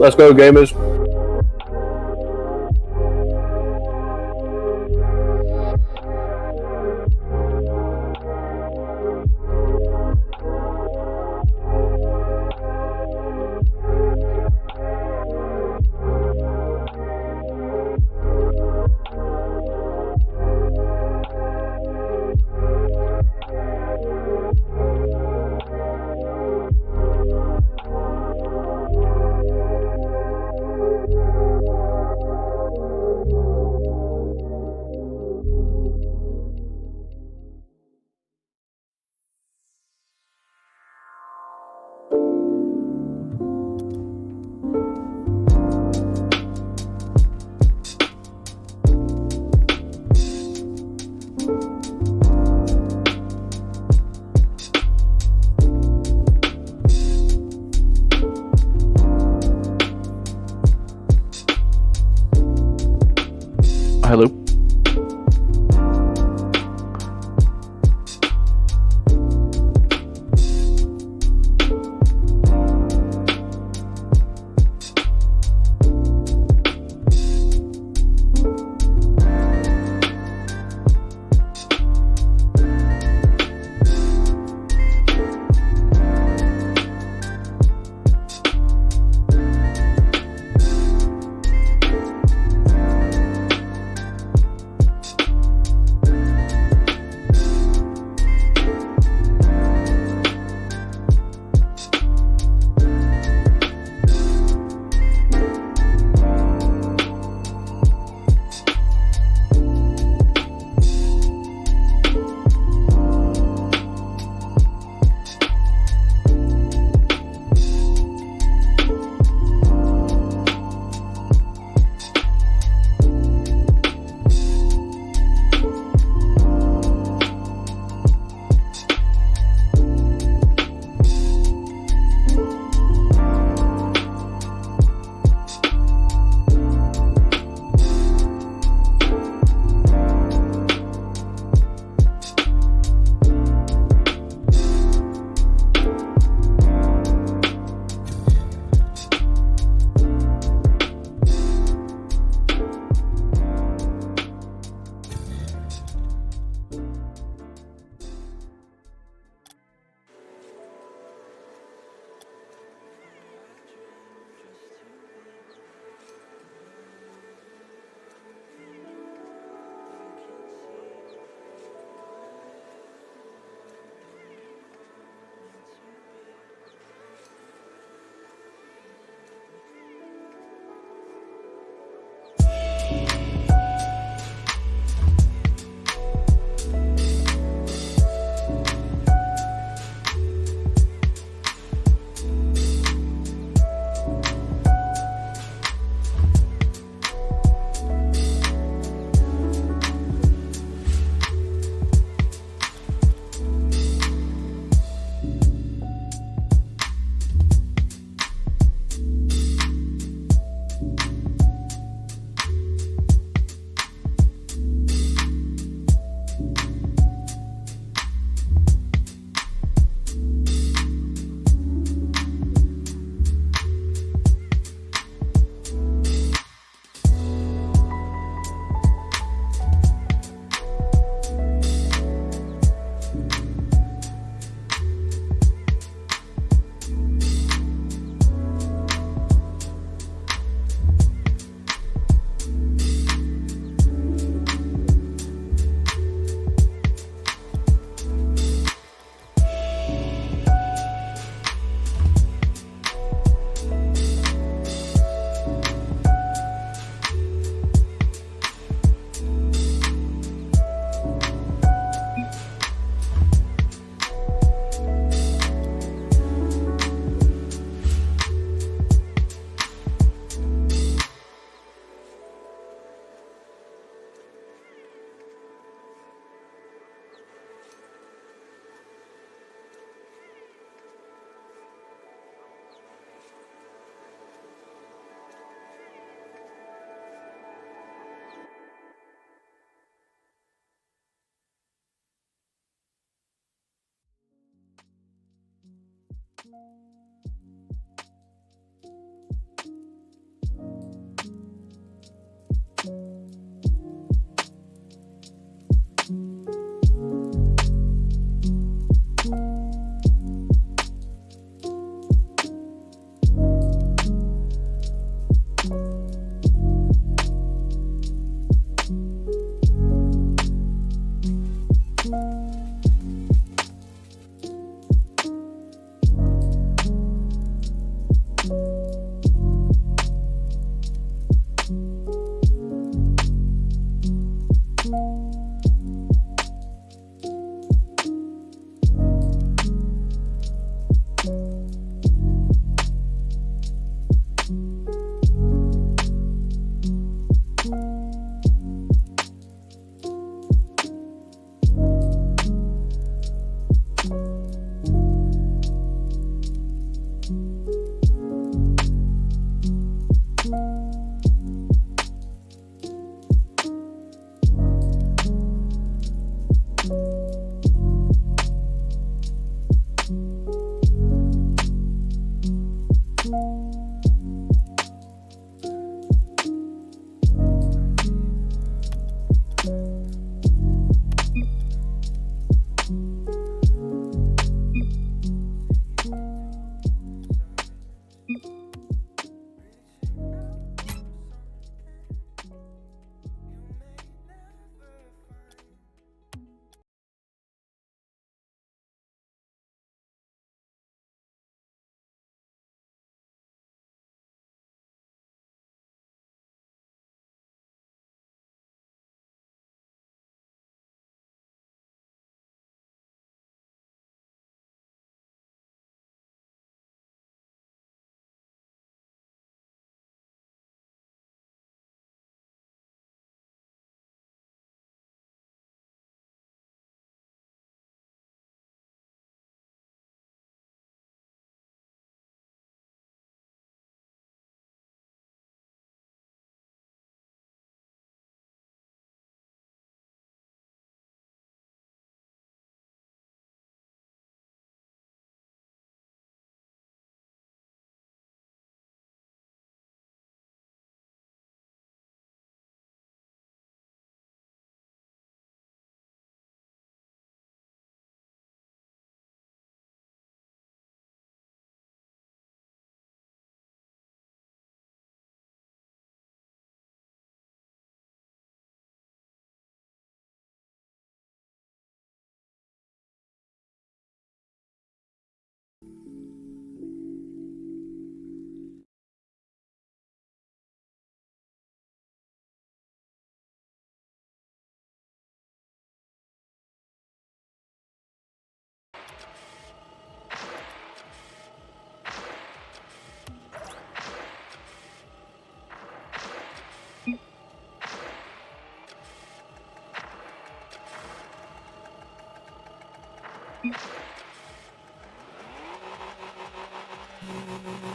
Let's go, gamers. Hello.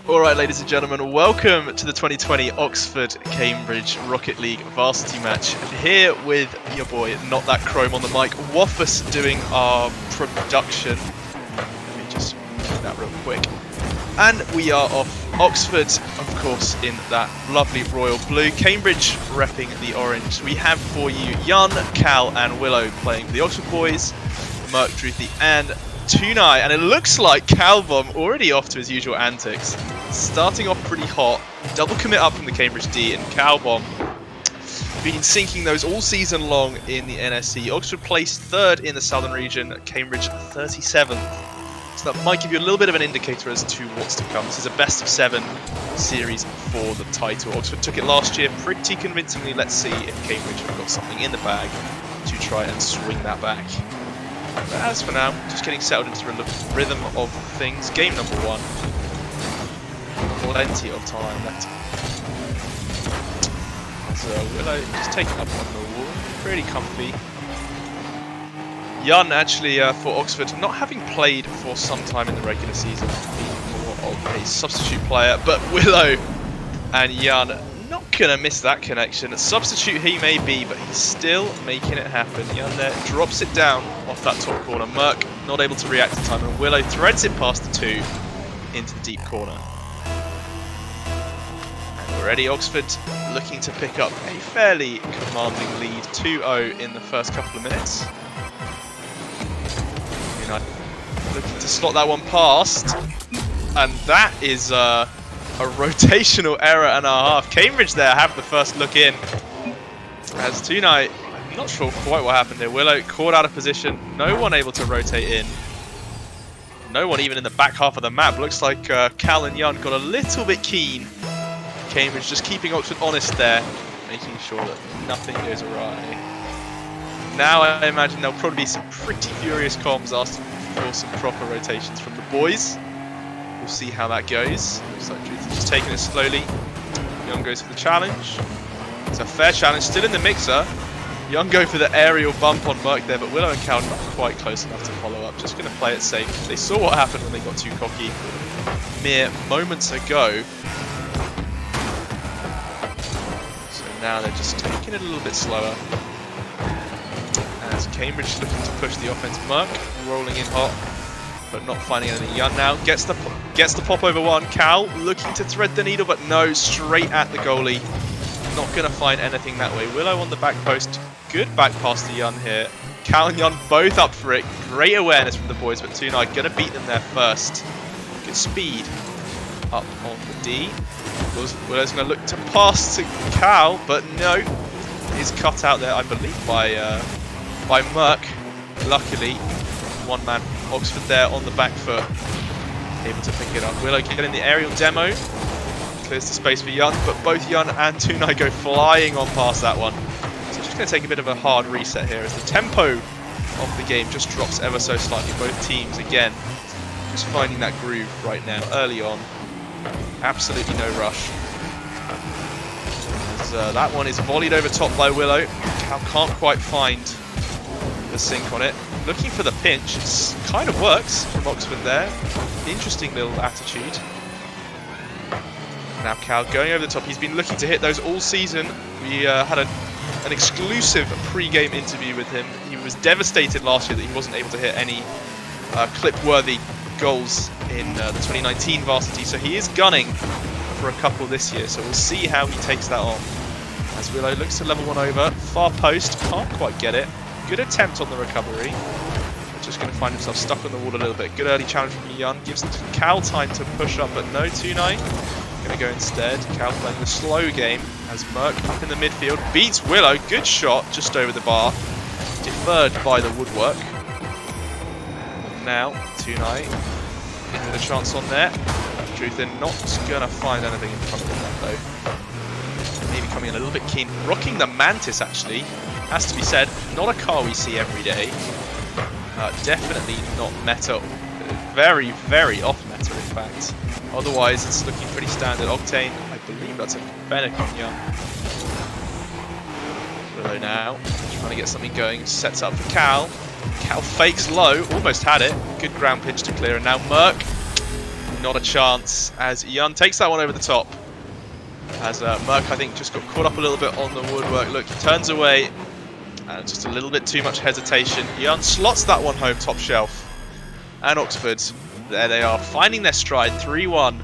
Alright, ladies and gentlemen, welcome to the 2020 Oxford-Cambridge Rocket League Varsity match. Here with your boy, Not That Chrome on the mic, Waffus doing our production. Let me just do that real quick. And we are off Oxford, of course, in that lovely royal blue. Cambridge repping the orange. We have for you Jan, Cal and Willow playing for the Oxford boys, Merc, Druthy and Tunai, and it looks like Calbom already off to his usual antics. Starting off pretty hot, double commit up from the Cambridge D, and Calbom been sinking those all season long in the NSC. Oxford placed 3rd in the Southern region, Cambridge 37th. So that might give you a little bit of an indicator as to what's to come. This is a best of 7 series for the title. Oxford took it last year pretty convincingly. Let's see if Cambridge have got something in the bag to try and swing that back. But as for now, just getting settled into the rhythm of things. Game number 1. Plenty of time left. So Willow just taking up on the wall. Pretty comfy. Jan actually for Oxford, not having played for some time in the regular season, being more of a substitute player. But Willow and Jan not going to miss that connection. A substitute he may be, but he's still making it happen. Jan there drops it down off that top corner. Merc not able to react in time, and Willow threads it past the 2 into the deep corner. And already Oxford looking to pick up a fairly commanding lead, 2-0 in the first couple of minutes. Looking to slot that one past, and that is a rotational error and a half. Cambridge there have the first look in. As Tunai, I'm not sure quite what happened here. Willow caught out of position, no one able to rotate in. No one even in the back half of the map. Looks like Cal and Jan got a little bit keen. Cambridge just keeping Oxford honest there, making sure that nothing goes awry. now I imagine there'll probably be some pretty furious comms asking for some proper rotations from the boys. We'll see how that goes. Looks like Truth is just taking it slowly. Young goes for the challenge. It's a fair challenge, still in the mixer. Young go for the aerial bump on Merc there, but Willow and Cal not quite close enough to follow up. Just going to play it safe. They saw what happened when they got too cocky mere moments ago. So now they're just taking it a little bit slower. As Cambridge is looking to push the offense. Merc rolling in hot, but not finding anything. Young now gets the pop over one. Cal looking to thread the needle, but no, straight at the goalie. Not going to find anything that way. Willow on the back post. Good back pass to Yun here. Cal and Yun both up for it. Great awareness from the boys, but Tunai going to beat them there first. Good speed up on the D. Willow's going to look to pass to Cal, but no. He's cut out there, I believe, by Merc. Luckily, one man Oxford there on the back foot. Able to pick it up. Willow getting the aerial demo. Clears the space for Yun, but both Yun and Tunai go flying on past that one. So just going to take a bit of a hard reset here as the tempo of the game just drops ever so slightly. Both teams, again, just finding that groove right now, early on. Absolutely no rush. As, that one is volleyed over top by Willow. Cal can't quite find the sink on it. Looking for the pinch. It kind of works from Oxford there. Interesting little attitude. Now Cal going over the top. He's been looking to hit those all season. We had an exclusive pre-game interview with him. He was devastated last year that he wasn't able to hit any clip-worthy goals in the 2019 varsity. So he is gunning for a couple this year. So we'll see how he takes that on. As Willow looks to level one over. Far post. Can't quite get it. Good attempt on the recovery. Just going to find himself stuck on the wall a little bit. Good early challenge from Yun. Gives Cal time to push up, but no, Tunai going to go instead. Cal playing the slow game as Merc up in the midfield. Beats Willow. Good shot just over the bar. Deferred by the woodwork. Now, Tunai with a chance on there. Truthin not going to find anything in front of that though. Maybe coming in a little bit keen. Rocking the Mantis actually. Has to be said, not a car we see every day. Definitely not meta. Very, very off meta, in fact. Otherwise, it's looking pretty standard. Octane, I believe that's a Fennec on Young. Willow now, trying to get something going. Sets up for Cal. Cal fakes low, almost had it. Good ground pitch to clear. And now Merc, not a chance. As Yun takes that one over the top. As Merc, I think, just got caught up a little bit on the woodwork. Look, he turns away. Just a little bit too much hesitation. Yun slots that one home, top shelf. And Oxford, there they are, finding their stride, 3-1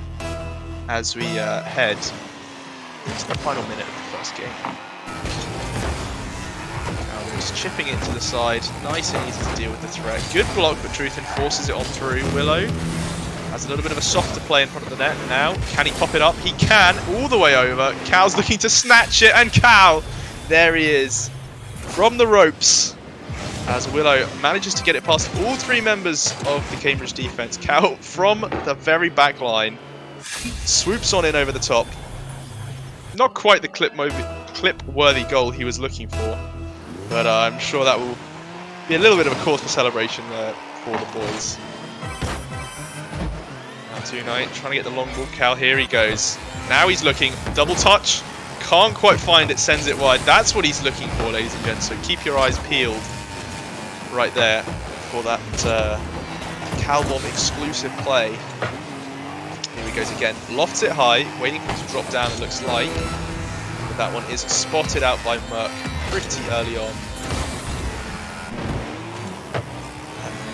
as we head into the final minute of the first game. Now we're just chipping it to the side, nice and easy to deal with the threat. Good block, but Truthin forces it on through. Willow has a little bit of a softer play in front of the net now. Can he pop it up? He can, all the way over. Cal's looking to snatch it, and Cal, there he is. From the ropes, as Willow manages to get it past all three members of the Cambridge defence. Cal from the very back line swoops on in over the top. Not quite the clip-worthy goal he was looking for, but I'm sure that will be a little bit of a cause for celebration there for the boys. Now Tunai trying to get the long ball. Cal, here he goes. Now he's looking, double touch. Can't quite find it, sends it wide. That's what he's looking for, ladies and gents. So keep your eyes peeled right there for that Calbomb exclusive play. Here he goes again. Lofts it high, waiting for it to drop down, it looks like. But that one is spotted out by Merc pretty early on.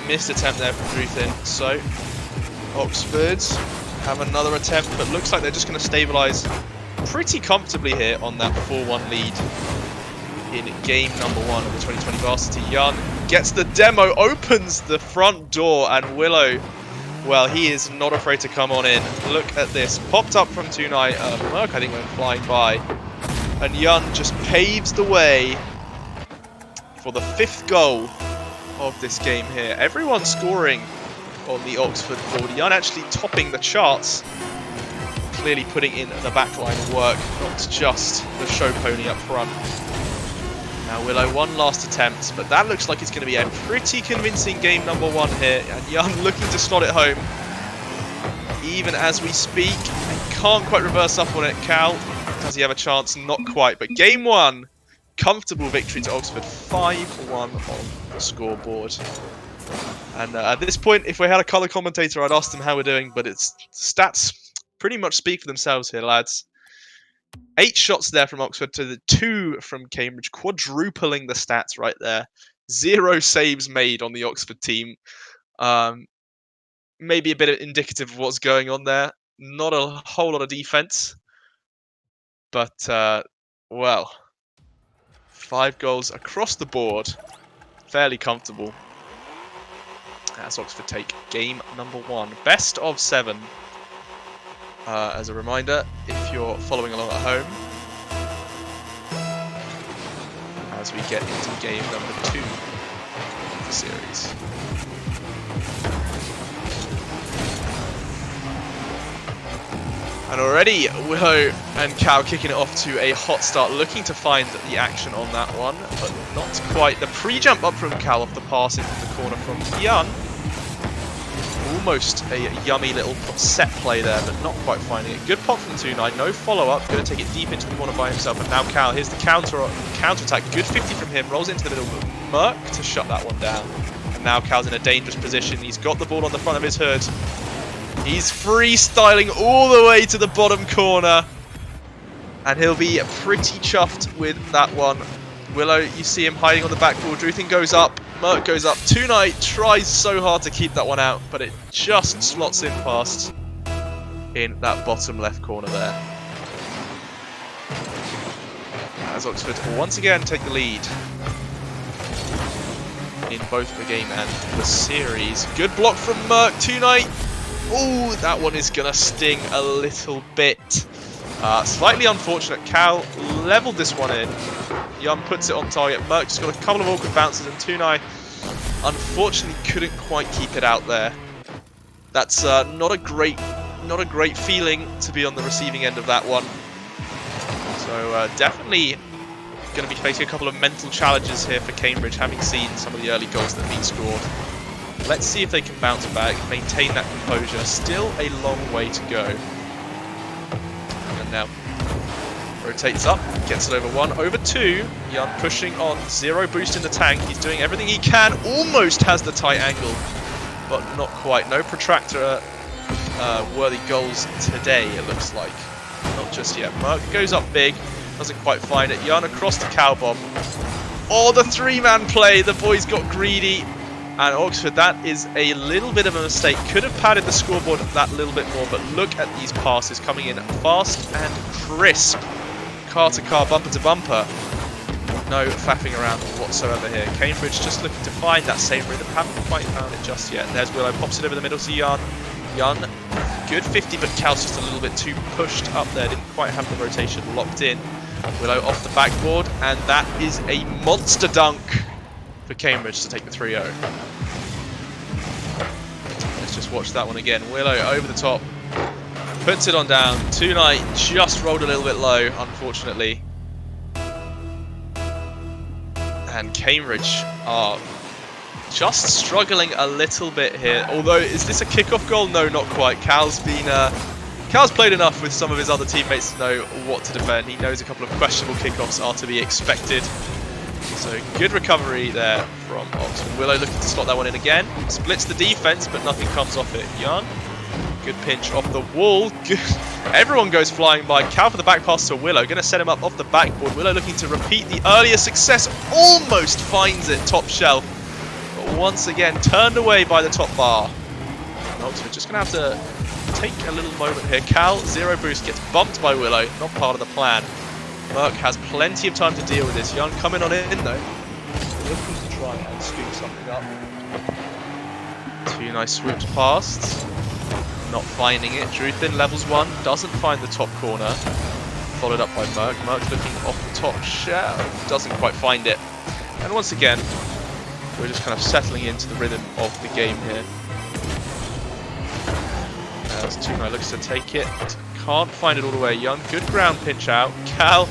Missed attempt there from Truthin. So Oxford have another attempt, but looks like they're just going to stabilise pretty comfortably here on that 4-1 lead in game number 1 of the 2020 Varsity. Yun gets the demo, opens the front door, and Willow, well, he is not afraid to come on in. Look at this. Popped up from Tunai. Merc, I think, went flying by. And Yun just paves the way for the 5th goal of this game here. Everyone scoring on the Oxford board. Yun actually topping the charts. Clearly putting in the backline of work, not just the show pony up front. Now Willow, one last attempt, but that looks like it's going to be a pretty convincing game number 1 here. And Jan looking to slot it home. Even as we speak, he can't quite reverse up on it. Cal, does he have a chance? Not quite, but game 1, comfortable victory to Oxford, 5-1 on the scoreboard. And at this point, if we had a colour commentator, I'd ask them how we're doing, but it's stats pretty much speak for themselves here, lads. 8 shots there from Oxford to the 2 from Cambridge, quadrupling the stats right there. 0 saves made on the Oxford team. Maybe a bit indicative of what's going on there. Not a whole lot of defense. But, well, 5 goals across the board. Fairly comfortable. As Oxford take game number 1. Best of 7. As a reminder, if you're following along at home, as we get into game number 2 of the series. And already Willow and Cal kicking it off to a hot start, looking to find the action on that one, but not quite. The pre-jump up from Cal off the pass into the corner from Jan. Almost a yummy little set play there, but not quite finding it. Good pop from 2-9, no follow-up. Going to take it deep into the corner by himself, and now Cal, here's the counter-attack. Good 50 from him, rolls into the middle, but Merck to shut that one down. And now Cal's in a dangerous position. He's got the ball on the front of his hood. He's freestyling all the way to the bottom corner. And he'll be pretty chuffed with that one. Willow, you see him hiding on the backboard. Druthin goes up. Merck goes up. Tonight tries so hard to keep that one out, but it just slots in past in that bottom left corner there. As Oxford once again take the lead in both the game and the series. Good block from Merck. Tonight. Oh, that one is going to sting a little bit. Slightly unfortunate. Cal leveled this one in. Jan puts it on target. Merck's got a couple of awkward bounces, and Tunai unfortunately couldn't quite keep it out there. That's not a great feeling to be on the receiving end of that one. So definitely going to be facing a couple of mental challenges here for Cambridge, having seen some of the early goals that have been scored. Let's see if they can bounce back, maintain that composure. Still a long way to go. And now rotates up, gets it over 1, over 2. Jan pushing on, 0 boost in the tank. He's doing everything he can, almost has the tight angle, but not quite. No protractor worthy goals today, it looks like. Not just yet. Merck goes up big, doesn't quite find it. Jan across to Cowbomb. Oh, the 3-man play, the boys got greedy. And Oxford, that is a little bit of a mistake. Could have padded the scoreboard that little bit more, but look at these passes coming in fast and crisp. Car to car, bumper to bumper. No faffing around whatsoever here. Cambridge just looking to find that same rhythm. Haven't quite found it just yet. There's Willow, pops it over the middle to Jan. Jan, good 50, but Cal's just a little bit too pushed up there. Didn't quite have the rotation locked in. Willow off the backboard, and that is a monster dunk for Cambridge to take the 3-0. Let's just watch that one again. Willow over the top, puts it on down. Tonight just rolled a little bit low, unfortunately. And Cambridge are just struggling a little bit here. Although, is this a kickoff goal? No, not quite. Cal's played enough with some of his other teammates to know what to defend. He knows a couple of questionable kickoffs are to be expected. So good recovery there from Oxford. Willow looking to slot that one in again. Splits the defense, but nothing comes off it. Jan, good pinch off the wall. Good. Everyone goes flying by. Cal for the back pass to Willow. Going to set him up off the backboard. Willow looking to repeat the earlier success. Almost finds it top shelf. But once again, turned away by the top bar. And Oxford just going to have to take a little moment here. Cal, 0 boost, gets bumped by Willow. Not part of the plan. Merck has plenty of time to deal with this. Young coming on in though. Looking to try and scoop something up. 2 nice swoops past. Not finding it. Druthin levels 1. Doesn't find the top corner. Followed up by Merck. Merck looking off the top shelf. Doesn't quite find it. And once again, we're just kind of settling into the rhythm of the game here. As Tunai looks to take it. Can't find it all the way. Young, good ground pinch out. Cal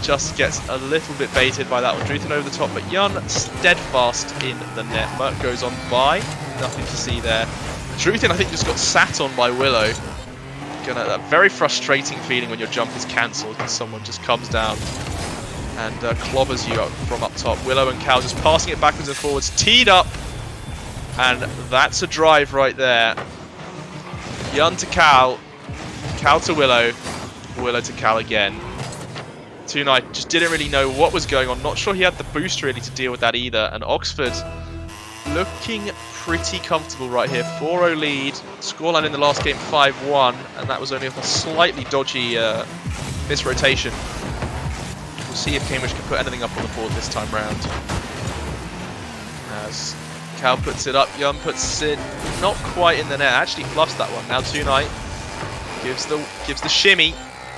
just gets a little bit baited by that one. Druthin over the top, but Jan steadfast in the net. Merc goes on by. Nothing to see there. Druthin, I think, just got sat on by Willow. A very frustrating feeling when your jump is cancelled and someone just comes down and clobbers you up from up top. Willow and Cal just passing it backwards and forwards, teed up, and that's a drive right there. Jan to Cal, Cal to Willow, Willow to Cal again. Tonight just didn't really know what was going on. Not sure he had the boost really to deal with that either. And Oxford looking pretty comfortable right here. 4-0 lead. Scoreline in the last game 5-1, and that was only off a slightly dodgy misrotation. We'll see if Cambridge can put anything up on the board this time round. As Cal puts it up, Jan puts it not quite in the net. Actually fluffs that one. Now Tonight gives the shimmy.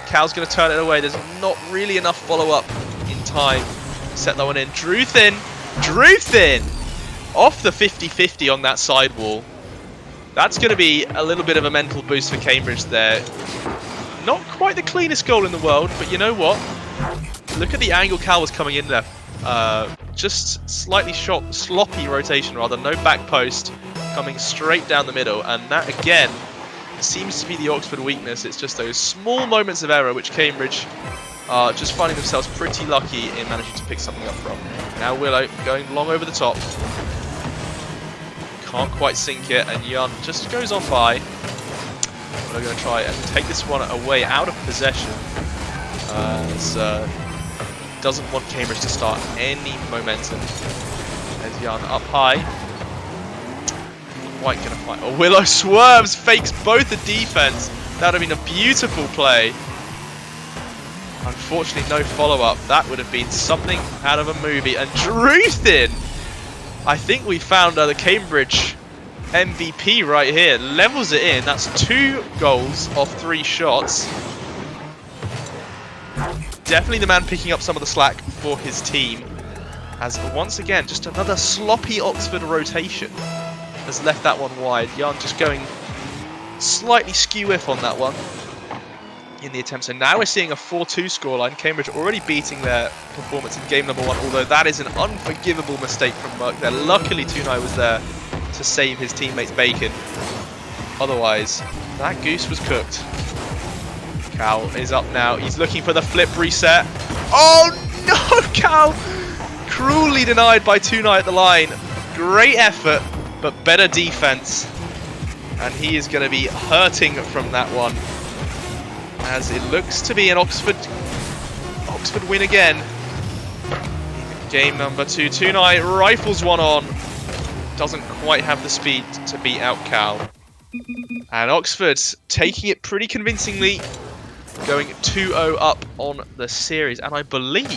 Cal's going to turn it away. There's not really enough follow-up in time to set that one in. Druthin! Off the 50-50 on that sidewall. That's going to be a little bit of a mental boost for Cambridge there. Not quite the cleanest goal in the world, but you know what? Look at the angle Cal was coming in there. Just slightly sloppy rotation rather. No back post. Coming straight down the middle. And that, again, seems to be the Oxford weakness. It's just those small moments of error which Cambridge are just finding themselves pretty lucky in managing to pick something up from. Now Willow going long over the top. Can't quite sink it, and Jan just goes on by. We're going to try and take this one away out of possession. Doesn't want Cambridge to start any momentum. There's Jan up high. Not quite going to fight. Oh, Willow swerves, fakes both the defense. That would have been a beautiful play. Unfortunately, no follow-up. That would have been something out of a movie. And Druthin! I think we found the Cambridge MVP right here. Levels it in. That's 2 goals off 3 shots. Definitely the man picking up some of the slack for his team. As once again, just another sloppy Oxford rotation has left that one wide. Jan just going slightly skew-if on that one in the attempt. So now we're seeing a 4-2 scoreline. Cambridge already beating their performance in game number 1, although that is an unforgivable mistake from Merc there. Luckily, Tunai was there to save his teammate's bacon. Otherwise, that goose was cooked. Cal is up now. He's looking for the flip reset. Oh no, Cal! Cruelly denied by Tunai at the line. Great effort, but better defense. And he is going to be hurting from that one, as it looks to be an Oxford win again. In game number 2, Tunai rifles one on. Doesn't quite have the speed to beat out Cal. And Oxford taking it pretty convincingly, going 2-0 up on the series. And I believe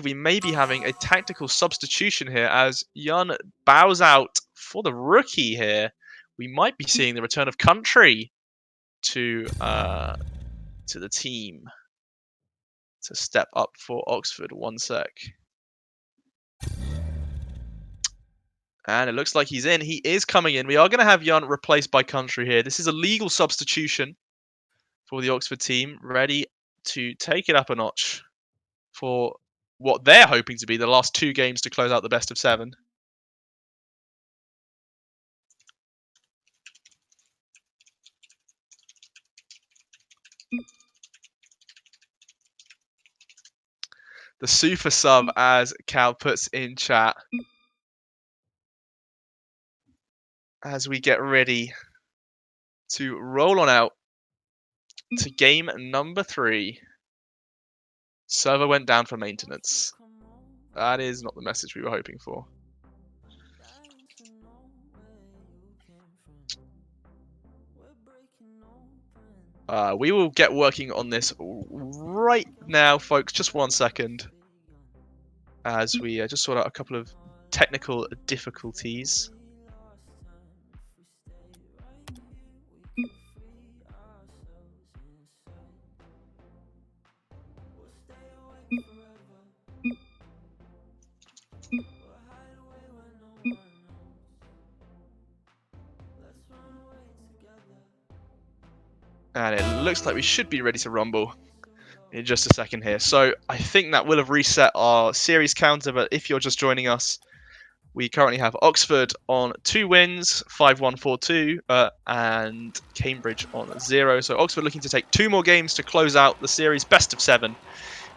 we may be having a tactical substitution here as Jan bows out for the rookie here. We might be seeing the return of Country to the team to step up for Oxford. One sec. And it looks like he's in. He is coming in. We are going to have Jan replaced by Country here. This is a legal substitution for the Oxford team, ready to take it up a notch for what they're hoping to be the last 2 games to close out the best of 7. The super sub, as Cal puts in chat, as we get ready to roll on out to game number 3. Server went down for maintenance. That is not the message we were hoping for. We will get working on this right now, folks. Just 1 second, as we just sort out a couple of technical difficulties. And it looks like we should be ready to rumble. in just a second here. So I think that will have reset our series counter, but if you're just joining us, we currently have Oxford on 2 wins, 5-1, 4-2, and Cambridge on 0. So Oxford looking to take 2 more games to close out the series best of 7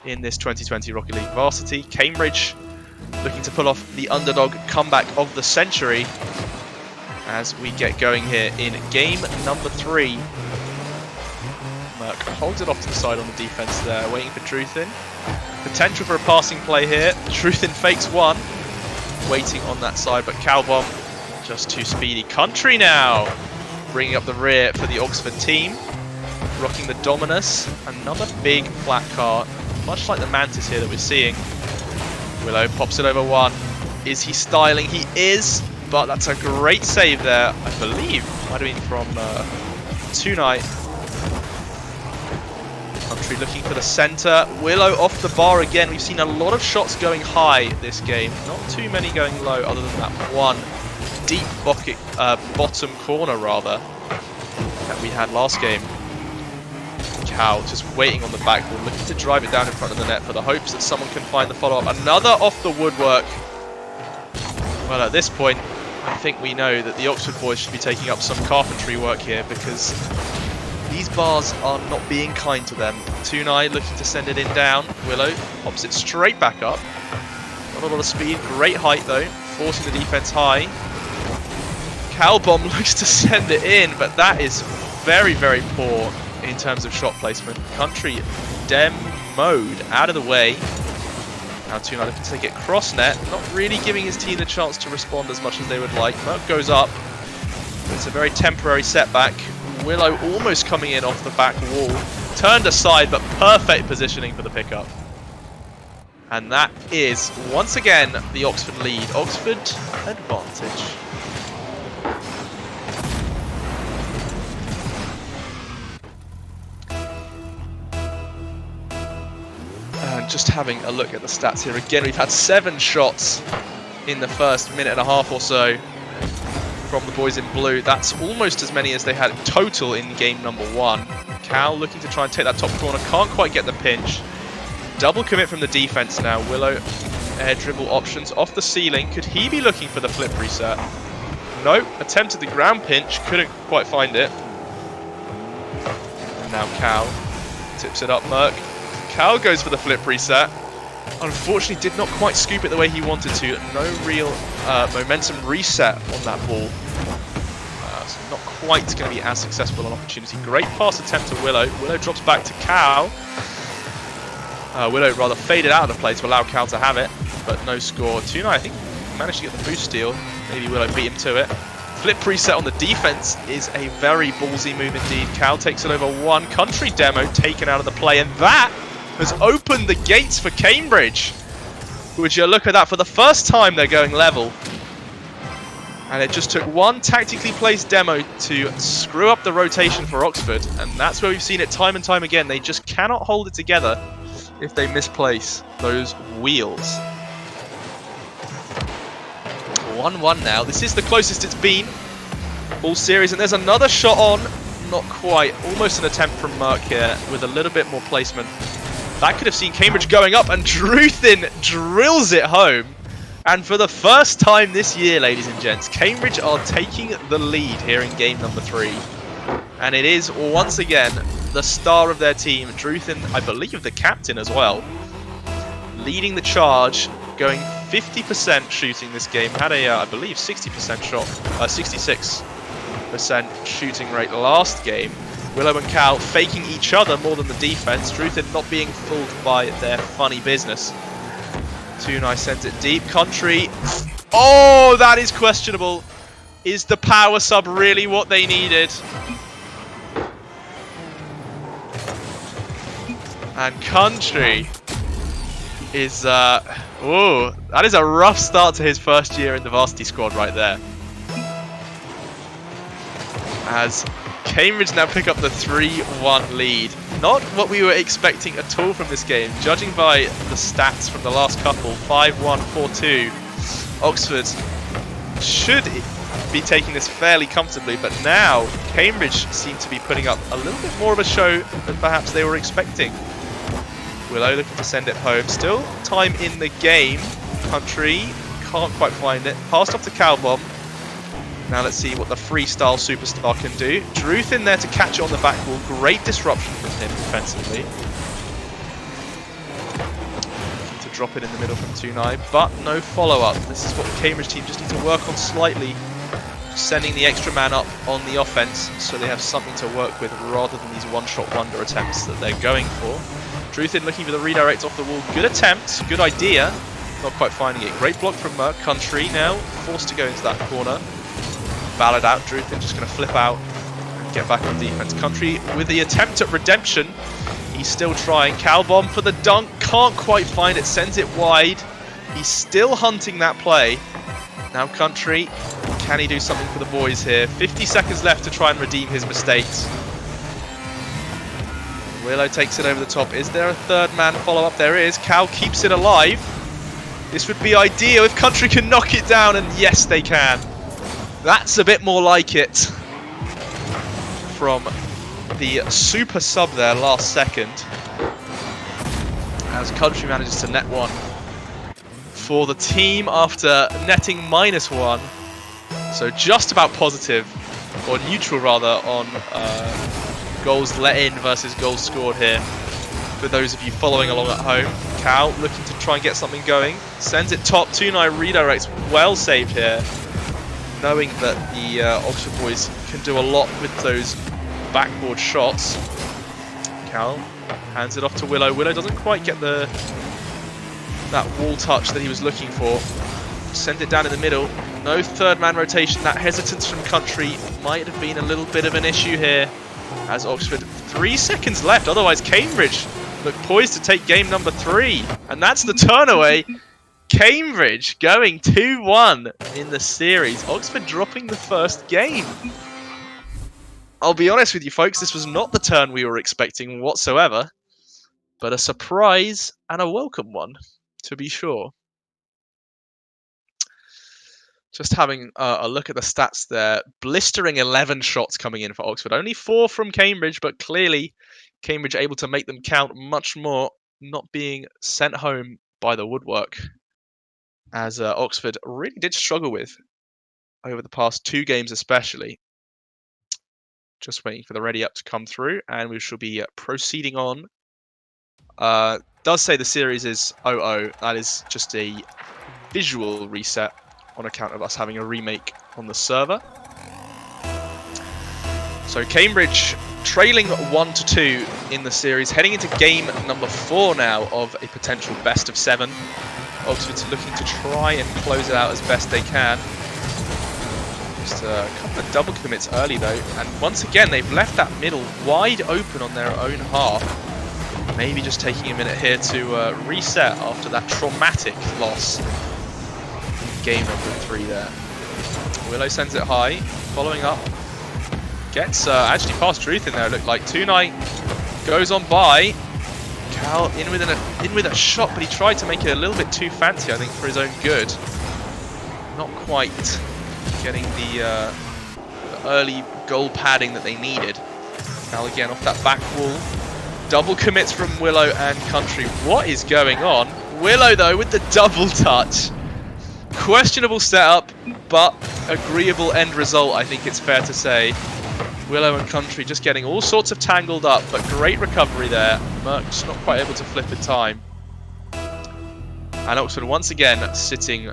in this 2020 Rocket League Varsity. Cambridge looking to pull off the underdog comeback of the century as we get going here in game number 3. Merck holds it off to the side on the defense there, waiting for Truthin. Potential for a passing play here. Truthin fakes one, waiting on that side, but Calbomb just too speedy. Country now bringing up the rear for the Oxford team, rocking the Dominus. Another big flat car, much like the Mantis here that we're seeing. Willow pops it over one. Is he styling? He is, but that's a great save there. I believe might have been from Tonight. Country looking for the centre. Willow off the bar again. We've seen a lot of shots going high this game. Not too many going low, other than that one deep bottom corner, rather, that we had last game. Cal just waiting on the backboard, looking to drive it down in front of the net for the hopes that someone can find the follow-up. Another off the woodwork. Well, at this point, I think we know that the Oxford boys should be taking up some carpentry work here, because these bars are not being kind to them. Tunai looking to send it in down. Willow pops it straight back up. Not a lot of speed, great height though, forcing the defense high. Calbomb looks to send it in, but that is very, very poor in terms of shot placement. Country dem mode out of the way. Now Tunai looking to take it cross net, not really giving his team the chance to respond as much as they would like. Merck goes up. It's a very temporary setback. Willow almost coming in off the back wall. Turned aside, but perfect positioning for the pickup. And that is, once again, the Oxford lead. Oxford advantage. And just having a look at the stats here again, we've had 7 shots in the first minute and a half or so from the boys in blue. That's almost as many as they had total in game number 1. Cal looking to try and take that top corner, can't quite get the pinch. Double commit from the defense now. Willow air dribble options off the ceiling. Could he be looking for the flip reset? Nope, attempted the ground pinch, couldn't quite find it. And now Cal tips it up. Merck. Cal goes for the flip reset. Unfortunately did not quite scoop it the way he wanted to. No real momentum reset on that ball. So not quite going to be as successful an opportunity. Great pass attempt to Willow. Willow drops back to Cal. Willow rather faded out of the play to allow Cal to have it, but no score. Tuna, I think, managed to get the boost steal. Maybe Willow beat him to it. Flip reset on the defense is a very ballsy move indeed. Cal takes it over one. Country demo taken out of the play, and that has opened the gates for Cambridge. Would you look at that? For the first time, they're going level. And it just took one tactically placed demo to screw up the rotation for Oxford. And that's where we've seen it time and time again. They just cannot hold it together if they misplace those wheels. 1-1 now. This is the closest it's been all series. And there's another shot on. Not quite. Almost an attempt from Merck here with a little bit more placement. That could have seen Cambridge going up, and Truthin drills it home. And for the first time this year, ladies and gents, Cambridge are taking the lead here in game number 3. And it is, once again, the star of their team, Truthin, I believe the captain as well, leading the charge, going 50% shooting this game. Had a, I believe, 60% shot, 66% shooting rate last game. Willow and Cal faking each other more than the defense. Truthin not being fooled by their funny business. Tunai sends it deep. Country. Oh, that is questionable. Is the power sub really what they needed? And Country is... oh, that is a rough start to his first year in the varsity squad right there. As Cambridge now pick up the 3-1 lead. Not what we were expecting at all from this game. Judging by the stats from the last couple, 5-1, 4-2, Oxford should be taking this fairly comfortably, but now Cambridge seem to be putting up a little bit more of a show than perhaps they were expecting. Willow looking to send it home. Still time in the game. Country can't quite find it. Passed off to Calbomb. Now let's see what the freestyle superstar can do. Druth in there to catch it on the back wall. Great disruption from him defensively. Looking to drop it in the middle from Tunai, but no follow-up. This is what the Cambridge team just need to work on slightly. Sending the extra man up on the offense so they have something to work with rather than these one-shot wonder attempts that they're going for. Druthin looking for the redirect off the wall. Good attempt, good idea. Not quite finding it. Great block from Merc. Country now forced to go into that corner. Ballad out. Druthin just going to flip out and get back on defense. Country with the attempt at redemption. He's still trying. Calbomb for the dunk. Can't quite find it. Sends it wide. He's still hunting that play. Now Country. Can he do something for the boys here? 50 seconds left to try and redeem his mistakes. Willow takes it over the top. Is there a third man follow-up? There is. Cal keeps it alive. This would be ideal if Country can knock it down, and yes, they can. That's a bit more like it from the super sub there last second. As Country manages to net one for the team after netting -1. So just about positive, or neutral rather, on goals let in versus goals scored here. For those of you following along at home, Cal looking to try and get something going. Sends it top, Tunai redirects, well saved here. Knowing that the Oxford boys can do a lot with those backboard shots. Cal hands it off to Willow. Willow doesn't quite get that wall touch that he was looking for. Send it down in the middle. No third man rotation. That hesitance from Country might have been a little bit of an issue here. As Oxford, 3 seconds left. Otherwise, Cambridge look poised to take game number 3. And that's the turnaway. Cambridge going 2-1 in the series. Oxford dropping the first game. I'll be honest with you, folks. This was not the turn we were expecting whatsoever. But a surprise and a welcome one, to be sure. Just having a look at the stats there. Blistering 11 shots coming in for Oxford. Only 4 from Cambridge, but clearly Cambridge able to make them count much more, not being sent home by the woodwork. As Oxford really did struggle with over the past 2 games especially. Just waiting for the ready up to come through, and we shall be proceeding on. Does say the series is 0-0. That is just a visual reset on account of us having a remake on the server. So Cambridge trailing 1-2 in the series, heading into game number 4 now of a potential best of 7. Oxford's looking to try and close it out as best they can. Just a couple of double commits early though, and once again they've left that middle wide open on their own half. Maybe just taking a minute here to reset after that traumatic loss. Game number 3 there. Willow sends it high, following up. Gets actually past Truth in there, it looked like. Tunai goes on by. Cal in with a shot, but he tried to make it a little bit too fancy, I think, for his own good. Not quite getting the early goal padding that they needed. Cal again off that back wall. Double commits from Willow and Country. What is going on? Willow, though, with the double touch. Questionable setup, but agreeable end result, I think it's fair to say. Willow and Country just getting all sorts of tangled up, but great recovery there. Merc just not quite able to flip in time. And Oxford once again sitting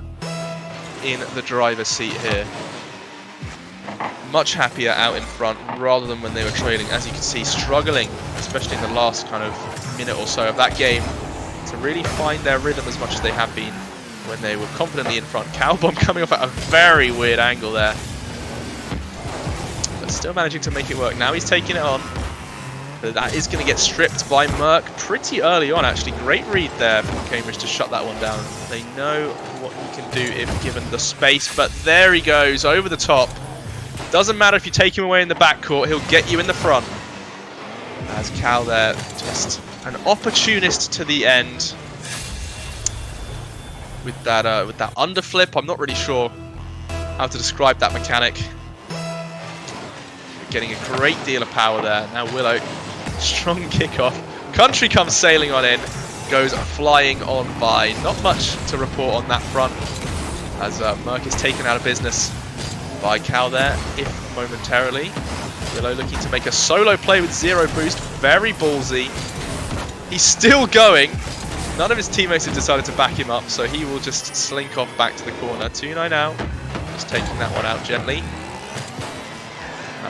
in the driver's seat here. Much happier out in front rather than when they were trailing. As you can see, struggling, especially in the last kind of minute or so of that game, to really find their rhythm as much as they have been when they were confidently in front. Calbomb coming off at a very weird angle there. But still managing to make it work. Now he's taking it on. But that is going to get stripped by Merc pretty early on, actually. Great read there from Cambridge to shut that one down. They know what he can do if given the space. But there he goes, over the top. Doesn't matter if you take him away in the backcourt, he'll get you in the front. As Cal there, just an opportunist to the end. With that underflip, I'm not really sure how to describe that mechanic. Getting a great deal of power there. Now Willow, strong kickoff. Country comes sailing on in. goes flying on by. Not much to report on that front, as Merc is taken out of business by Cal there, if momentarily. Willow looking to make a solo play with 0 boost, very ballsy. He's still going. None of his teammates have decided to back him up, so he will just slink off back to the corner. 2-9 out, just taking that one out gently.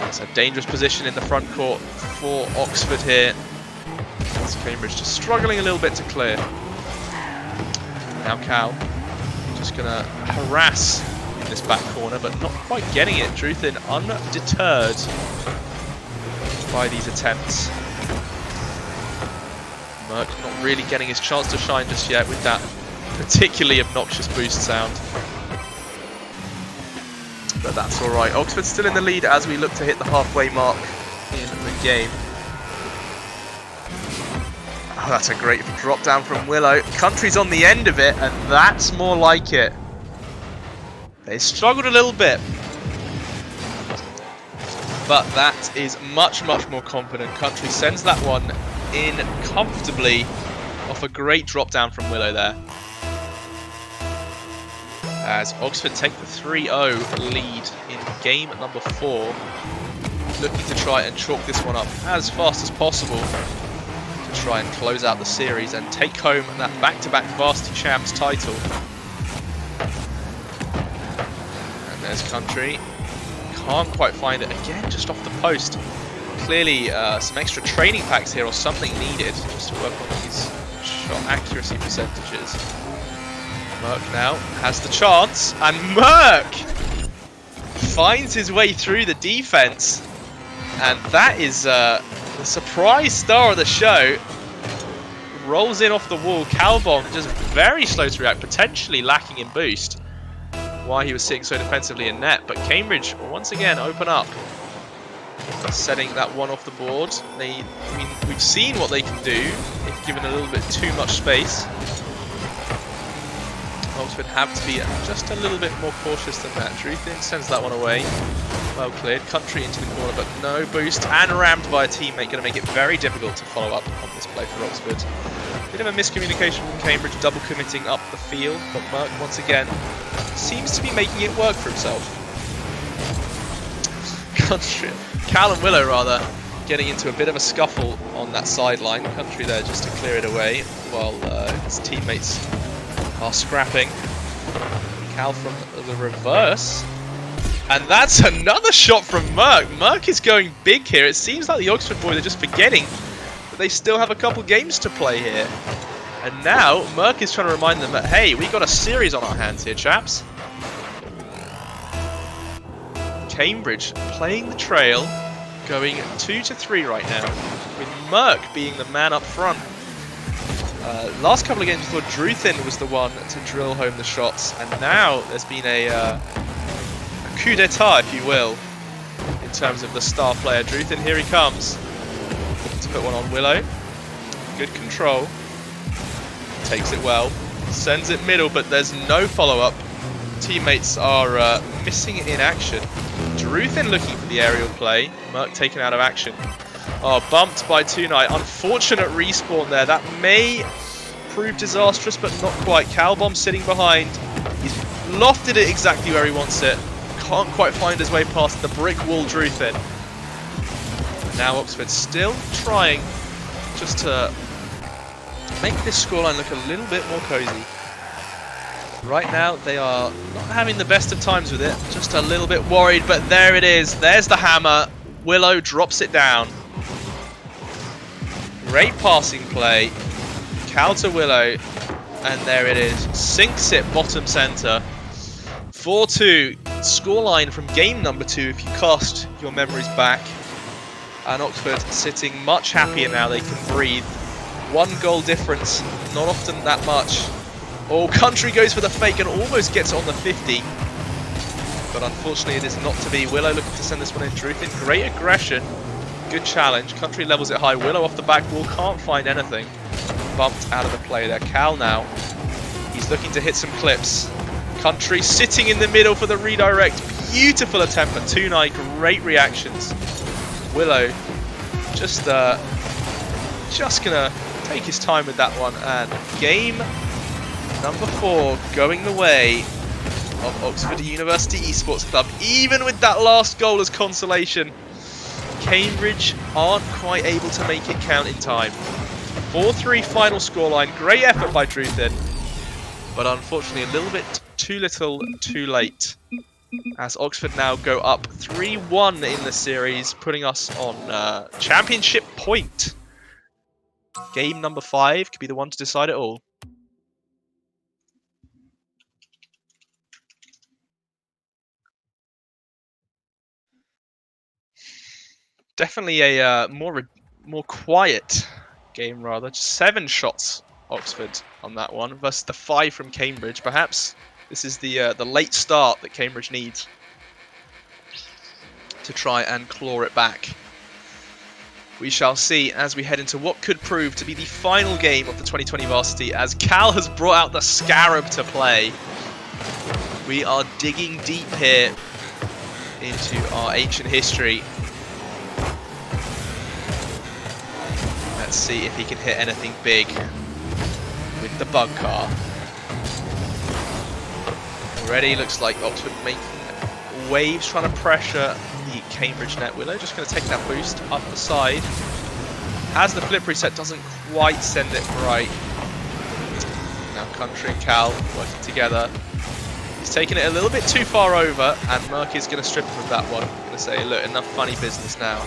It's a dangerous position in the front court for Oxford here. It's Cambridge just struggling a little bit to clear. Now Cal just going to harass in this back corner, but not quite getting it. Druthin undeterred by these attempts. Merc not really getting his chance to shine just yet with that particularly obnoxious boost sound. But that's alright. Oxford still in the lead as we look to hit the halfway mark in the game. Oh, that's a great drop down from Willow. Country's on the end of it, and that's more like it. They struggled a little bit, but that is much, much more confident. Country sends that one in comfortably off a great drop down from Willow there. As Oxford take the 3-0 lead in game number 4, looking to try and chalk this one up as fast as possible to try and close out the series and take home that back-to-back varsity champs title. And there's Country. Can't quite find it again, just off the post. Clearly some extra training packs here or something needed just to work on these shot accuracy percentages. Merc now has the chance, and Merc finds his way through the defense, and that is the surprise star of the show. Rolls in off the wall. Calbon just very slow to react, potentially lacking in boost while he was sitting so defensively in net, but Cambridge once again open up, setting that one off the board. We've seen what they can do if given a little bit too much space. Oxford have to be just a little bit more cautious than that. Druthin sends that one away. Well cleared. Country into the corner, but no boost, and rammed by a teammate. Going to make it very difficult to follow up on this play for Oxford. Bit of a miscommunication from Cambridge, double committing up the field, but Merc once again seems to be making it work for himself. Country, Cal and Willow rather, getting into a bit of a scuffle on that sideline. Country there just to clear it away while his teammates are scrapping. Cal from the reverse, and that's another shot from Merc. Merc is going big here. It seems like the Oxford boys are just forgetting that they still have a couple games to play here, and now Merc is trying to remind them that, hey, we got a series on our hands here, chaps. Cambridge playing the trail, going 2-3 right now, with Merc being the man up front. Last couple of games we thought Druthin was the one to drill home the shots, and now there's been a coup d'etat, if you will, in terms of the star player. Druthin, here he comes to put one on Willow. Good control. Takes it well. Sends it middle, but there's no follow-up. Teammates are missing it in action. Druthin looking for the aerial play. Merc taken out of action. Oh, bumped by 2-9. Unfortunate respawn there. That may prove disastrous, but not quite. Calbomb sitting behind. He's lofted it exactly where he wants it. Can't quite find his way past the brick wall Druthin. Now Oxford still trying just to make this scoreline look a little bit more cozy. Right now, they are not having the best of times with it. Just a little bit worried, but there it is. There's the hammer. Willow drops it down. Great passing play. Cal to Willow. And there it is. Sinks it bottom center. 4-2. Scoreline from game number 2 if you cast your memories back. And Oxford sitting much happier now. They can breathe. 1 goal difference. Not often that much. Oh, Country goes for the fake and almost gets it on the 50. But unfortunately it is not to be. Willow looking to send this one in. Druthin, great aggression. Good challenge. Country levels it high. Willow off the back wall, can't find anything. Bumped out of the play there. Cal now. He's looking to hit some clips. Country sitting in the middle for the redirect. Beautiful attempt for 2-9. Great reactions. Willow just gonna take his time with that one. And game number 4 going the way of Oxford University Esports Club. Even with that last goal as consolation, Cambridge aren't quite able to make it count in time. 4-3 final scoreline. Great effort by Druthin, but unfortunately a little bit too little, too late. As Oxford now go up 3-1 in the series, putting us on championship point. Game number 5 could be the one to decide it all. Definitely a more quiet game, rather. Just 7 shots Oxford on that one versus the 5 from Cambridge. Perhaps this is the late start that Cambridge needs to try and claw it back. We shall see as we head into what could prove to be the final game of the 2020 Varsity, as Cal has brought out the Scarab to play. We are digging deep here into our ancient history. Let's see if he can hit anything big with the bug car. Already looks like Oxford making waves, trying to pressure the Cambridge net. Willow just going to take that boost up the side. As the flip reset doesn't quite send it right. Now Country and Cal working together. He's taking it a little bit too far over, and Merc is going to strip him of that one. Going to say, look, enough funny business now.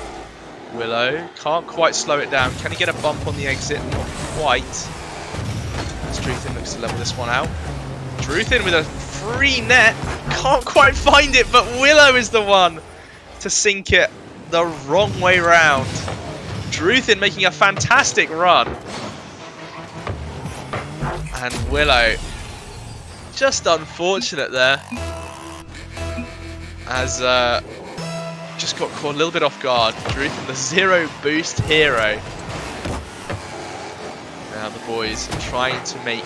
Willow can't quite slow it down. Can he get a bump on the exit? Not quite. As Druthin looks to level this one out. Druthin with a free net. Can't quite find it, but Willow is the one to sink it the wrong way round. Druthin making a fantastic run. And Willow, just unfortunate there. As just got caught a little bit off guard. Druthin, the 0 boost hero. Now the boys trying to make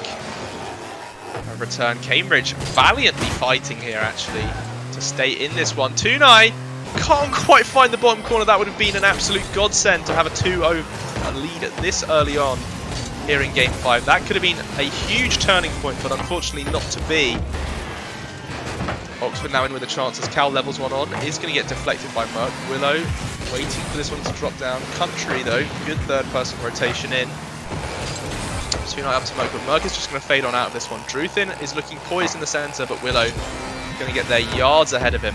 a return. Cambridge valiantly fighting here, actually, to stay in this one. Tunai can't quite find the bottom corner. That would have been an absolute godsend to have a 2-0 lead this early on here in Game 5. That could have been a huge turning point, but unfortunately not to be. Oxford now in with a chance as Cal levels one on. Is going to get deflected by Merc. Willow waiting for this one to drop down. Country, though, good third-person rotation in. Tunai up to Merc, but Merc is just going to fade on out of this one. Druthin is looking poised in the centre, but Willow going to get there yards ahead of him.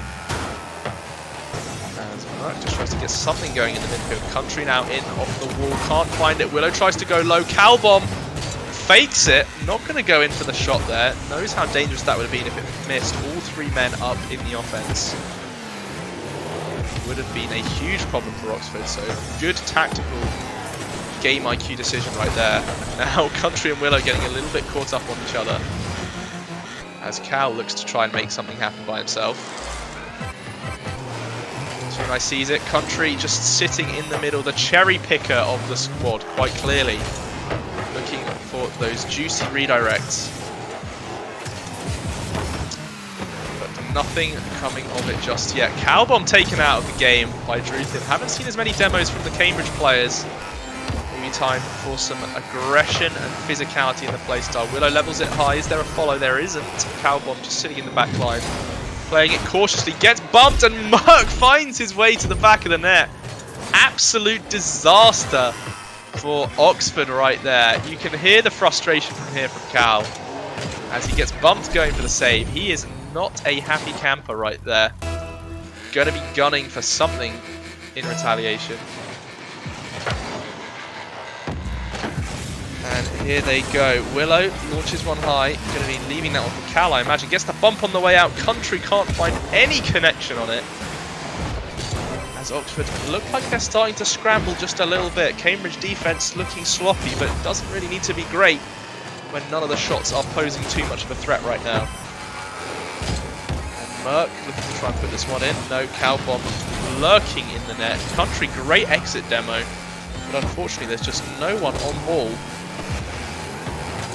As Merc just tries to get something going in the midfield. Country now in off the wall, can't find it. Willow tries to go low. Cal bomb fakes it, not going to go in for the shot there. Knows how dangerous that would have been if it missed. All 3 men up in the offense. Would have been a huge problem for Oxford, so good tactical game IQ decision right there. Now Country and Willow getting a little bit caught up on each other as Cal looks to try and make something happen by himself. Tunai sees it. Country just sitting in the middle, the cherry picker of the squad, quite clearly. Looking for those juicy redirects. But nothing coming of it just yet. Cowbomb taken out of the game by Druthin. Haven't seen as many demos from the Cambridge players. Maybe time for some aggression and physicality in the playstyle. Willow levels it high. Is there a follow? There isn't. Cowbomb just sitting in the back line. Playing it cautiously. Gets bumped and Merc finds his way to the back of the net. Absolute disaster for Oxford right there. You can hear the frustration from here from Cal as he gets bumped going for the save. He is not a happy camper right there. Going to be gunning for something in retaliation. And here they go. Willow launches one high. Going to be leaving that one for Cal, I imagine. Gets the bump on the way out. Country can't find any connection on it. As Oxford look like they're starting to scramble just a little bit. Cambridge defense looking sloppy, but it doesn't really need to be great when none of the shots are posing too much of a threat right now. And Merc looking to try and put this one in. No, Cowbomb lurking in the net. Country, great exit demo, but unfortunately there's just no one on ball.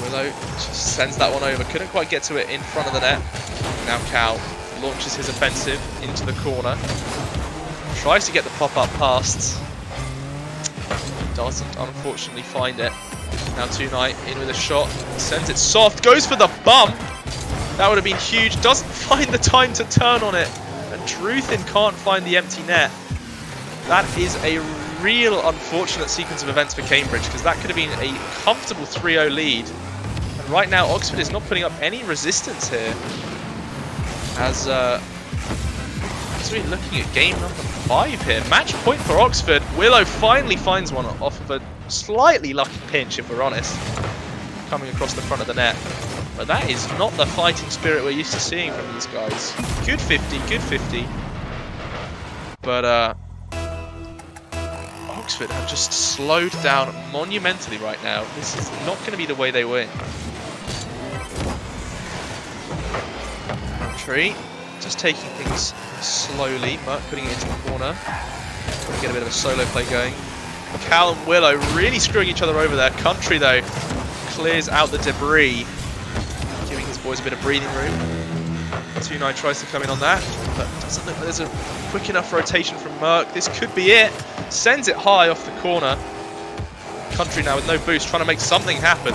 Willow just sends that one over. Couldn't quite get to it in front of the net. Now Cal launches his offensive into the corner. Tries to get the pop-up past. Doesn't, unfortunately, find it. Now Tonight in with a shot, sends it soft, goes for the bump. That would have been huge. Doesn't find the time to turn on it, and Druthin can't find the empty net. That is a real unfortunate sequence of events for Cambridge, because that could have been a comfortable 3-0 lead. And right now, Oxford is not putting up any resistance here. As we're looking at game number 5 here. Match point for Oxford. Willow finally finds one off of a slightly lucky pinch, if we're honest, coming across the front of the net. But that is not the fighting spirit we're used to seeing from these guys. Good 50, good 50. But Oxford have just slowed down monumentally right now. This is not going to be the way they win. Tree, just taking things slowly, but putting it into the corner. Get a bit of a solo play going. Cal and Willow really screwing each other over there. Country, though, clears out the debris, giving his boys a bit of breathing room. 2-9 tries to come in on that, but doesn't look like there's a quick enough rotation from Merck. This could be it. Sends it high off the corner. Country now with no boost, trying to make something happen.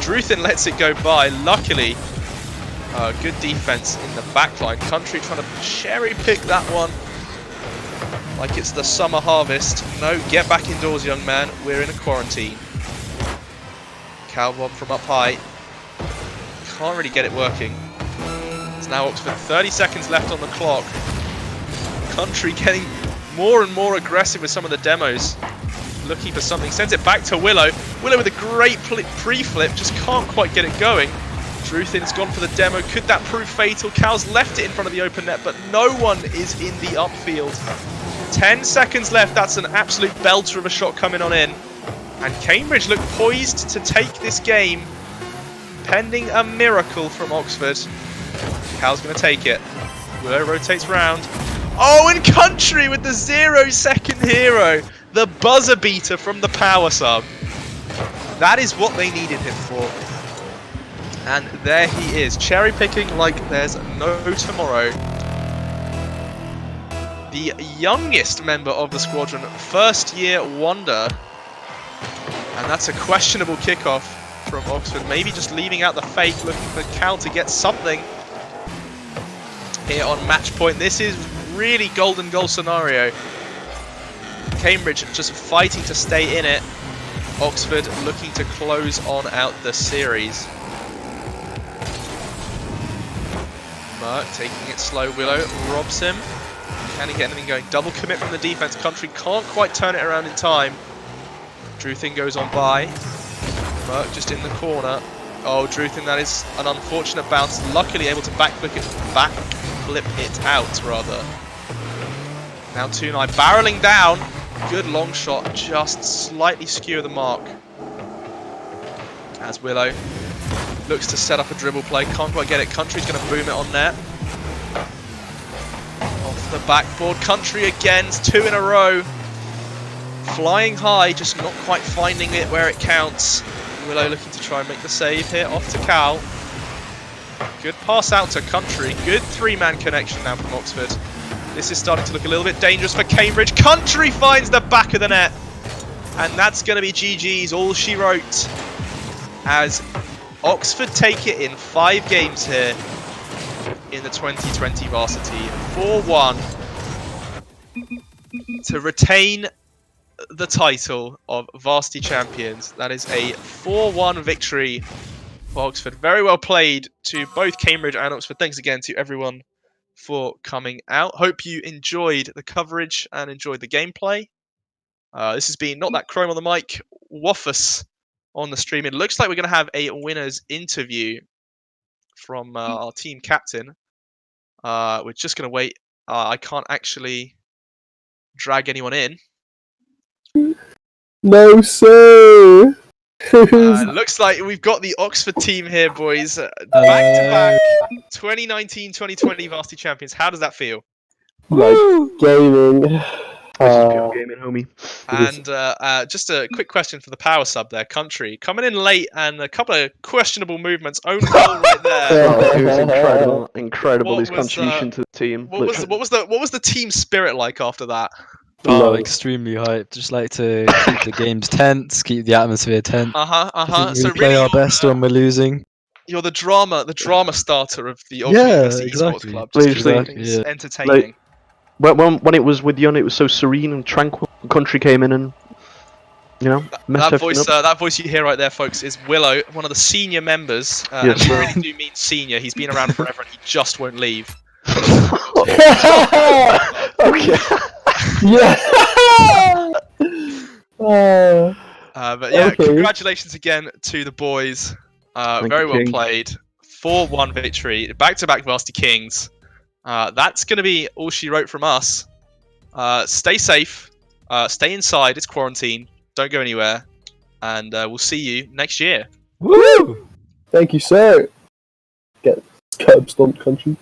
Druthin lets it go by. Luckily, good defense in the backline. Country trying to cherry pick that one like it's the summer harvest. No, get back indoors, young man. We're in a quarantine. Cowbomb from up high. Can't really get it working. It's now Oxford. 30 seconds left on the clock. Country getting more and more aggressive with some of the demos. Looking for something. Sends it back to Willow. Willow with a great pre-flip. Just can't quite get it going. Druthin's gone for the demo. Could that prove fatal? Cal's left it in front of the open net, but no one is in the upfield. 10 seconds left. That's an absolute belter of a shot coming on in. And Cambridge look poised to take this game, pending a miracle from Oxford. Cal's going to take it. Willow rotates round. Oh, and Country with the 0-second hero. The buzzer beater from the power sub. That is what they needed him for. And there he is, cherry picking like there's no tomorrow. The youngest member of the squadron, first year wonder. And that's a questionable kickoff from Oxford. Maybe just leaving out the fake, looking for Cal to get something here on match point. This is really golden goal scenario. Cambridge just fighting to stay in it. Oxford looking to close on out the series. Merck taking it slow. Willow robs him. Can he get anything going? Double commit from the defense. Country can't quite turn it around in time. Druthin goes on by. Merck just in the corner. Oh, Druthin, that is an unfortunate bounce. Luckily able to backflip it out, rather. Now 2-9 barreling down. Good long shot, just slightly skew the mark. As Willow looks to set up a dribble play, can't quite get it. Country's going to boom it on net. Off the backboard, Country again, 2 in a row. Flying high, just not quite finding it where it counts. Willow looking to try and make the save here, off to Cal. Good pass out to Country, good 3-man connection now from Oxford. This is starting to look a little bit dangerous for Cambridge. Country finds the back of the net. And that's going to be GG's, all she wrote. As Oxford take it in 5 games here in the 2020 Varsity. 4-1 to retain the title of Varsity Champions. That is a 4-1 victory for Oxford. Very well played to both Cambridge and Oxford. Thanks again to everyone for coming out. Hope you enjoyed the coverage and enjoyed the gameplay. This has been Not That Chrome on the mic, Waffus on the stream. It looks like we're going to have a winner's interview from our team captain. We're just going to wait. I can't actually drag anyone in. No, sir. Looks like we've got the Oxford team here, boys. Back-to-back 2019-2020 Varsity Champions. How does that feel? Like gaming. Gaming, homie. And just a quick question for the power sub there, Country. Coming in late and a couple of questionable movements. Own goal right there. Oh, it was incredible What his was, contribution to the team. What was the team spirit like after that? Oh, Love. extremely hyped. Just like to keep the games tense, keep the atmosphere tense. I think So we play really, our best when we're losing. you're the drama starter of the Oxford Yeah, University Esports exactly. Club. Just keep Exactly, things yeah. entertaining. When it was with Yon, it was so serene and tranquil. The country came in and, messed everything up. That voice you hear right there, folks, is Willow, one of the senior members, and Yes, we sir. really do mean senior. He's been around forever, and he just won't leave. Okay. Yeah. But yeah, Okay. congratulations again to the boys. Thank Very you, well King. played. 4-1 victory. Back-to-back Varsity Kings. That's going to be all she wrote from us. Stay safe. Stay inside. It's quarantine. Don't go anywhere. And we'll see you next year. Woo! Thank you, sir. Get curb stomped country.